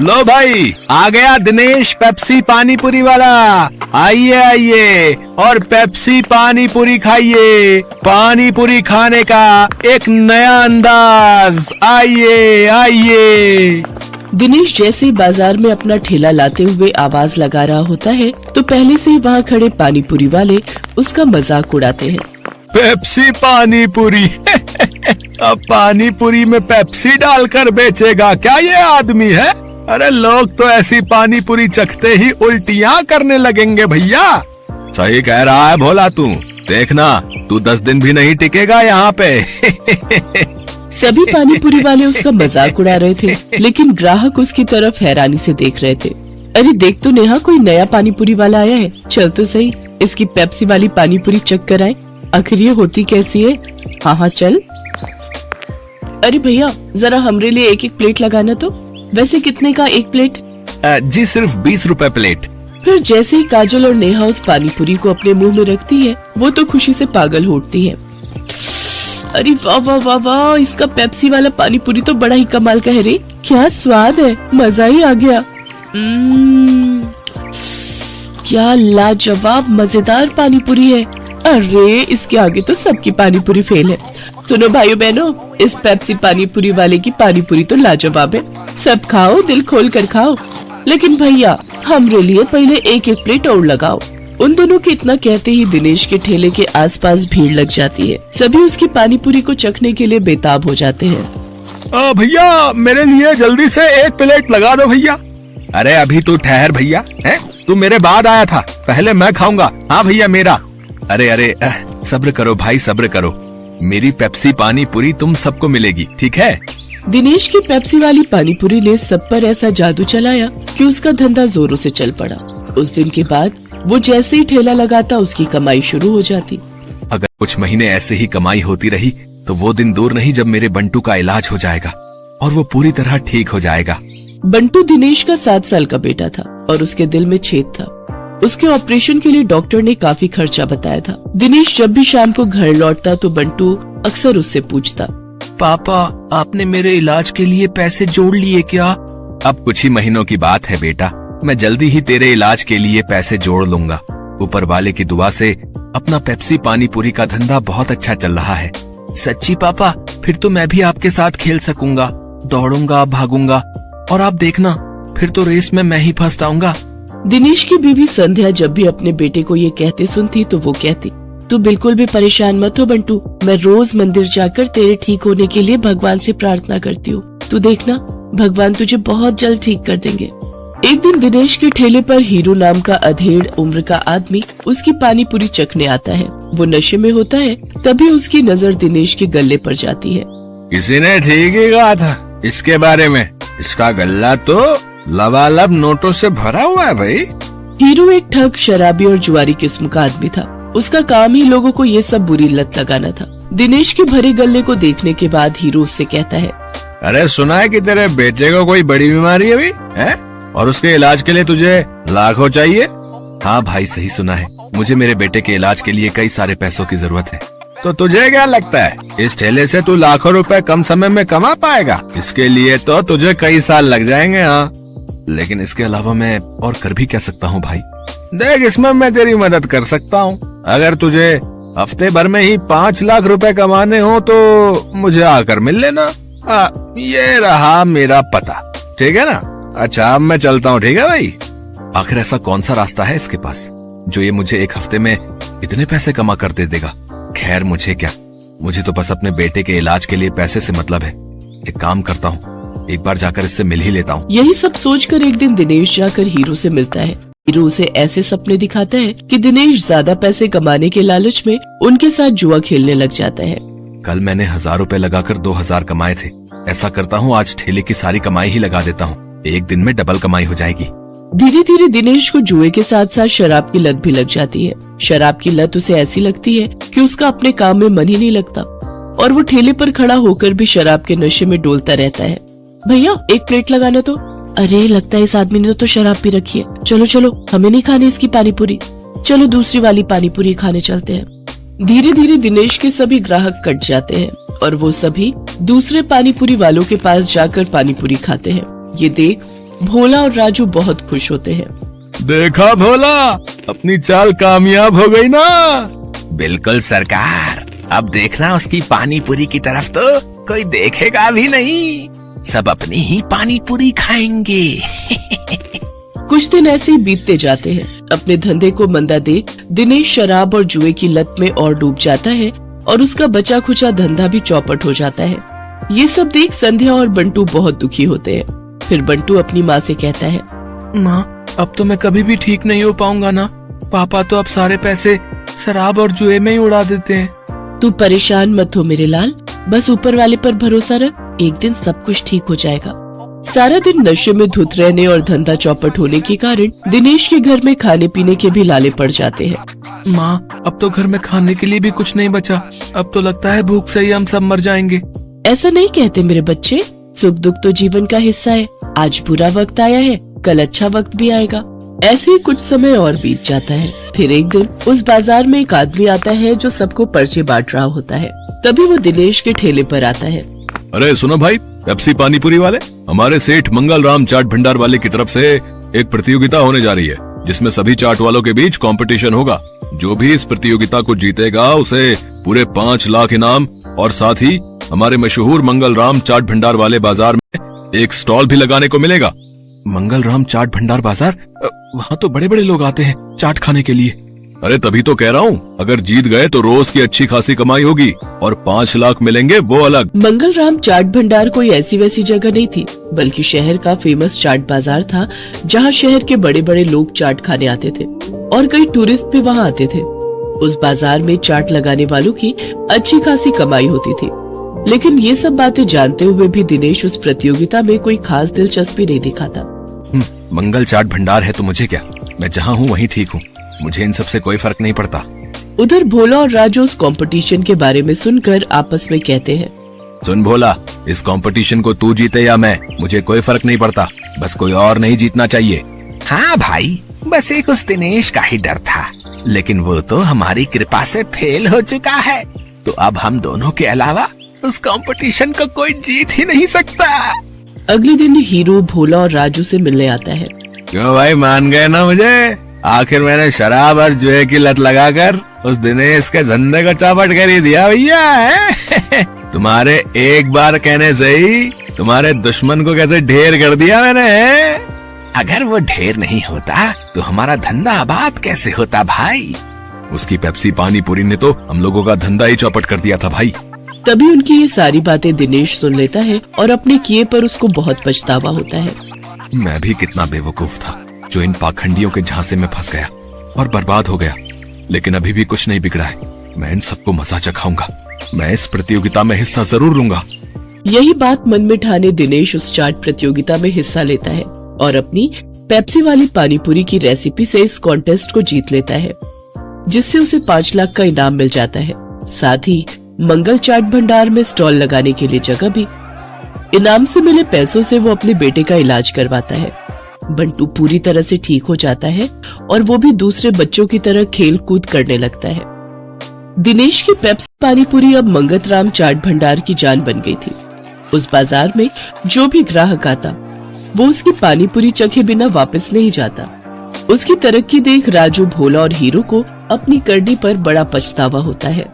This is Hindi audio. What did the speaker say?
लो भाई, आ गया दिनेश पेप्सी पानी पूरी वाला। आइए आइए और पेप्सी पानी पूरी खाइए। पानी पूरी खाने का एक नया अंदाज। आइए आइए। दिनेश जैसे ही बाजार में अपना ठेला लाते हुए आवाज लगा रहा होता है तो पहले से ही वहाँ खड़े पानी पूरी वाले उसका मजाक उड़ाते हैं। पेप्सी पानी पूरी अब पानी पूरी में पेप्सी डालकर बेचेगा क्या ये आदमी है? अरे लोग तो ऐसी पानी पूरी चखते ही उल्टियाँ करने लगेंगे भैया। सही कह रहा है भोला तू। देखना तू 10 दिन भी नहीं टिकेगा यहाँ पे। सभी पानी पूरी वाले उसका मजाक उड़ा रहे थे, लेकिन ग्राहक उसकी तरफ हैरानी से देख रहे थे। अरे देख तो नेहा, कोई नया पानी पूरी वाला आया है। चल तो सही, इसकी पेप्सी वाली पानी पूरी चख कर आए, आखिर ये होती कैसी है। हाँ हाँ चल। अरे भैया जरा हमरे लिए एक एक प्लेट लगाना तो। वैसे कितने का एक प्लेट? जी सिर्फ 20 रुपए प्लेट। फिर जैसे ही काजल और नेहा उस पानी पूरी को अपने मुंह में रखती है, वो तो खुशी से पागल हो उठती है। अरे वाह वाह वाह वाह, इसका पेप्सी वाला पानी पूरी तो बड़ा ही कमाल का है रे। क्या स्वाद है, मजा ही आ गया। क्या लाजवाब मजेदार पानी पूरी है। अरे इसके आगे तो सबकी पानी पूरी फेल है। सुनो भाइयों बहनों, इस पेप्सी पानी पूरी वाले की पानी पूरी तो लाजवाब है। सब खाओ, दिल खोल कर खाओ, लेकिन भैया हमरे लिए पहले एक एक प्लेट और लगाओ। उन दोनों के इतना कहते ही दिनेश के ठेले के आसपास भीड़ लग जाती है। सभी उसकी पानी पूरी को चखने के लिए बेताब हो जाते हैं। भैया मेरे लिए जल्दी से एक प्लेट लगा दो भैया। अरे अभी तू ठहर भैया, है तू मेरे बाद आया था, पहले मैं खाऊंगा। हाँ भैया मेरा। अरे अरे सब्र करो भाई, सब्र करो। मेरी पेप्सी पानी पूरी तुम सबको मिलेगी, ठीक है? दिनेश की पेप्सी वाली पानी पूरी ने सब पर ऐसा जादू चलाया कि उसका धंधा जोरों से चल पड़ा। उस दिन के बाद वो जैसे ही ठेला लगाता उसकी कमाई शुरू हो जाती। अगर कुछ महीने ऐसे ही कमाई होती रही तो वो दिन दूर नहीं जब मेरे बंटू का इलाज हो जाएगा और वो पूरी तरह ठीक हो जाएगा। बंटू दिनेश का 7 साल का बेटा था और उसके दिल में छेद था। उसके ऑपरेशन के लिए डॉक्टर ने काफी खर्चा बताया था। दिनेश जब भी शाम को घर लौटता तो बंटू अक्सर उससे पूछता, पापा आपने मेरे इलाज के लिए पैसे जोड़ लिए क्या? अब कुछ ही महीनों की बात है बेटा, मैं जल्दी ही तेरे इलाज के लिए पैसे जोड़ लूंगा। ऊपर वाले की दुआ से अपना पेप्सी पानी पूरी का धंधा बहुत अच्छा चल रहा है। सच्ची पापा? फिर तो मैं भी आपके साथ खेल सकूंगा, दौड़ूंगा, भागूंगा और आप देखना फिर तो रेस में मैं ही फर्स्ट आऊंगा। दिनेश की बीवी संध्या जब भी अपने बेटे को ये कहते सुनती तो वो कहती, तू बिल्कुल भी परेशान मत हो बंटू, मैं रोज मंदिर जाकर तेरे ठीक होने के लिए भगवान से प्रार्थना करती हूँ। तू देखना भगवान तुझे बहुत जल्द ठीक कर देंगे। एक दिन दिनेश के ठेले पर हीरो नाम का अधेड़ उम्र का आदमी उसकी पानी पूरी चखने आता है। वो नशे में होता है, तभी उसकी नजर दिनेश के गले पर जाती है। किसी ने ठीक ही कहा था इसके बारे में, इसका गल्ला तो लबालब नोटों से भरा हुआ है भाई। हीरो एक ठग, शराबी और जुआरी किस्म का आदमी था। उसका काम ही लोगों को ये सब बुरी लत लगाना था। दिनेश के भरे गले को देखने के बाद हीरो उससे कहता है, अरे सुना है कि तेरे बेटे को कोई बड़ी बीमारी है अभी, है? और उसके इलाज के लिए तुझे लाखों चाहिए? हाँ भाई सही सुना है, मुझे मेरे बेटे के इलाज के लिए कई सारे पैसों की जरूरत है। तो तुझे क्या लगता है इस ठेले से तू लाखों रुपए कम समय में कमा पाएगा? इसके लिए तो तुझे कई साल लग जाएंगे। हाँ लेकिन इसके अलावा मैं और कर भी क्या सकता हूँ भाई? देख इसमें मैं तेरी मदद कर सकता हूँ। अगर तुझे हफ्ते भर में ही 5 लाख रुपए कमाने हो तो मुझे आकर मिल लेना। ये रहा मेरा पता, ठीक है ना? अच्छा अब मैं चलता हूँ, ठीक है भाई? आखिर ऐसा कौन सा रास्ता है इसके पास जो ये मुझे एक हफ्ते में इतने पैसे कमा कर दे देगा? खैर मुझे क्या, मुझे तो बस अपने बेटे के इलाज के लिए पैसे से मतलब है। एक काम करता हूँ, एक बार जाकर इससे मिल ही लेता हूँ। यही सब सोचकर एक दिन दिनेश जाकर हीरो से मिलता है। हीरो उसे ऐसे सपने दिखाता है कि दिनेश ज्यादा पैसे कमाने के लालच में उनके साथ जुआ खेलने लग जाता है। कल मैंने 1000 रुपए लगाकर 2000 कमाए थे। ऐसा करता हूँ आज ठेले की सारी कमाई ही लगा देता हूँ, एक दिन में डबल कमाई हो जाएगी। धीरे धीरे दिनेश को जुए के साथ साथ शराब की लत भी लग जाती है। शराब की लत उसे ऐसी लगती है कि उसका अपने काम में मन ही नहीं लगता और वो ठेले पर खड़ा होकर भी शराब के नशे में डोलता रहता है। भैया एक प्लेट लगाना तो। अरे लगता है इस आदमी ने तो शराब पी रखी है। चलो चलो हमें नहीं खानी इसकी पानी पूरी, चलो दूसरी वाली पानी पूरी खाने चलते हैं। धीरे धीरे दिनेश के सभी ग्राहक कट जाते हैं और वो सभी दूसरे पानी पूरी वालों के पास जाकर पानी पूरी खाते हैं। ये देख भोला और राजू बहुत खुश होते हैं। देखा भोला, अपनी चाल कामयाब हो गई ना। बिल्कुल सरकार, अब देखना उसकी पानी पूरी की तरफ तो कोई देखेगा भी नहीं, सब अपनी ही पानी पूरी खाएंगे। कुछ दिन ऐसे ही बीतते जाते हैं। अपने धंधे को मंदा देख दिनेश शराब और जुए की लत में और डूब जाता है और उसका बचा खुचा धंधा भी चौपट हो जाता है। ये सब देख संध्या और बंटू बहुत दुखी होते हैं। फिर बंटू अपनी माँ से कहता है, माँ, अब तो मैं कभी भी ठीक नहीं हो पाऊंगा ना। पापा तो अब सारे पैसे शराब और जुए में ही उड़ा देते हैं। तू परेशान मत हो मेरे लाल, बस ऊपर वाले पर भरोसा रख, एक दिन सब कुछ ठीक हो जाएगा। सारा दिन नशे में धुत रहने और धंधा चौपट होने के कारण दिनेश के घर में खाने पीने के भी लाले पड़ जाते हैं। माँ, अब तो घर में खाने के लिए भी कुछ नहीं बचा। अब तो लगता है भूख से ही हम सब मर जाएंगे। ऐसा नहीं कहते मेरे बच्चे, सुख दुख तो जीवन का हिस्सा है। आज बुरा वक्त आया है, कल अच्छा वक्त भी आएगा। ऐसे ही कुछ समय और बीत जाता है। फिर एक दिन उस बाजार में एक आदमी आता है जो सबको पर्चे बांट रहा होता है। तभी वो दिनेश के ठेले पर आता है। अरे सुनो भाई, पेप्सी पानीपुरी वाले, हमारे सेठ मंगल राम चाट भंडार वाले की तरफ से एक प्रतियोगिता होने जा रही है, जिसमें सभी चाट वालों के बीच कंपटीशन होगा। जो भी इस प्रतियोगिता को जीतेगा उसे पूरे 5 लाख इनाम और साथ ही हमारे मशहूर मंगल राम चाट भंडार वाले बाजार में एक स्टॉल भी लगाने को मिलेगा। मंगल राम चाट भंडार बाजार, वहाँ तो बड़े बड़े लोग आते हैं चाट खाने के लिए। अरे तभी तो कह रहा हूँ, अगर जीत गए तो रोज की अच्छी खासी कमाई होगी और 5 लाख मिलेंगे वो अलग। मंगल राम चाट भंडार कोई ऐसी वैसी जगह नहीं थी, बल्कि शहर का फेमस चाट बाजार था, जहाँ शहर के बड़े बड़े लोग चाट खाने आते थे और कई टूरिस्ट भी वहाँ आते थे। उस बाजार में चाट लगाने वालों की अच्छी खासी कमाई होती थी। लेकिन ये सब बातें जानते हुए भी दिनेश उस प्रतियोगिता में कोई खास दिलचस्पी नहीं दिखाता। मंगल चाट भंडार है तो मुझे क्या, मैं जहाँ हूँ वहीं ठीक हूँ, मुझे इन सब से कोई फर्क नहीं पड़ता। उधर भोला और राजू उस कंपटीशन के बारे में सुनकर आपस में कहते हैं, सुन भोला, इस कंपटीशन को तू जीते या मैं, मुझे कोई फर्क नहीं पड़ता, बस कोई और नहीं जीतना चाहिए। हाँ भाई, बस एक उस दिनेश का ही डर था, लेकिन वो तो हमारी कृपा से फेल हो चुका है, तो अब हम दोनों के अलावा उस कंपटीशन को कोई जीत ही नहीं सकता। अगले दिन हीरो भोला और राजू से मिलने आता है। क्यों भाई, मान गए ना मुझे? आखिर मैंने शराब और जुए की लत लगाकर उस दिनेश के धंधे को चौपट कर ही दिया भैया। तुम्हारे एक बार कहने से ही तुम्हारे दुश्मन को कैसे ढेर कर दिया मैंने। अगर वो ढेर नहीं होता तो हमारा धंधा आबाद कैसे होता भाई। उसकी पेप्सी पानीपुरी ने तो हम लोगों का धंधा ही चौपट कर दिया था भाई। तभी उनकी ये सारी बातें दिनेश सुन लेता है और अपने किए पर उसको बहुत पछतावा होता है। मैं भी कितना बेवकूफ था जो इन पाखंडियों के झांसे में फंस गया और बर्बाद हो गया, लेकिन अभी भी कुछ नहीं बिगड़ा है। मैं इन सबको मजा चखाऊंगा, मैं इस प्रतियोगिता में हिस्सा जरूर लूंगा। यही बात मन में ठाने दिनेश उस चाट प्रतियोगिता में हिस्सा लेता है और अपनी पेप्सी वाली पानीपुरी की रेसिपी से इस कॉन्टेस्ट को जीत लेता है, जिससे उसे 5 लाख का इनाम मिल जाता है। साथ ही मंगल चाट भंडार में स्टॉल लगाने के लिए जगह भी। इनाम से मिले पैसों से वो अपने बेटे का इलाज करवाता है। बंटू पूरी तरह से ठीक हो जाता है और वो भी दूसरे बच्चों की तरह खेल कूद करने लगता है। दिनेश की पेप्सी पानीपुरी अब मंगत राम चाट भंडार की जान बन गई थी। उस बाजार में जो भी ग्राहक आता वो उसकी पानीपुरी चखे बिना वापस नहीं जाता। उसकी तरक्की देख राजू, भोला और हीरो को अपनी करनी पर बड़ा पछतावा होता है।